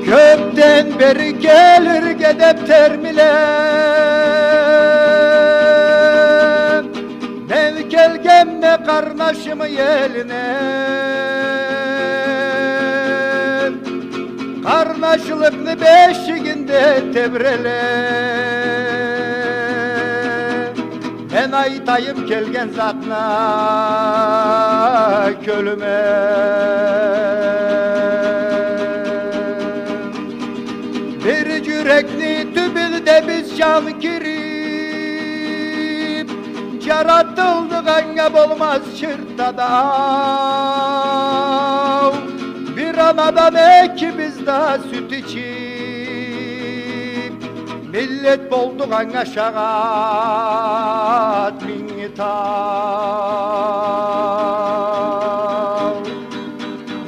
Gökten beri gelir gedep termile, mevkel gemme karnaşımı yeline. Karnaşılıklı beşiğinde tebrele, ben aytayım kelgen zatna kölüme. Bir yürekli tübülde biz can girip, yaratıldık engel olmaz çırtada. Bir anadan ekimiz daha süt içip, millet bolduk anga şagat mingital.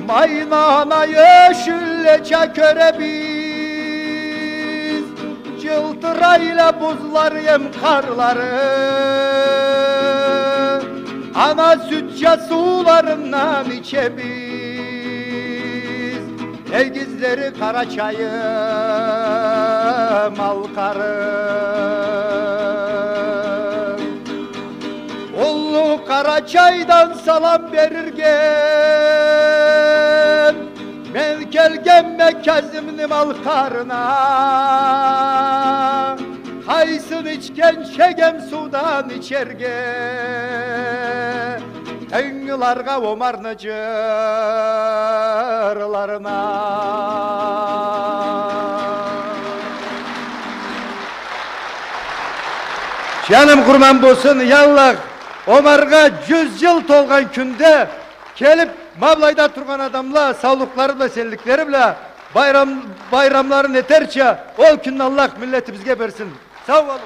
Maynana yeşille çaköre biz, cıltırayla buzlar yem karları. Ana sütçe sularından içebiz, Egizleri Karaçay'ım alkarım. Ullu Karaçay'dan salam verirken, mevkel gemme Kazım'ın alkarına. Haysın içken şegem sudan içerge, Tengılarga omarnı cırlarına. Canım kurban bolsun yallah, omarga 100 yıl tolgan künde kelip Mavlayda turgan adamla sağlıkları da sellikleri bile bayramların eterçe o künde Allah milletimize versin. Sağ olun.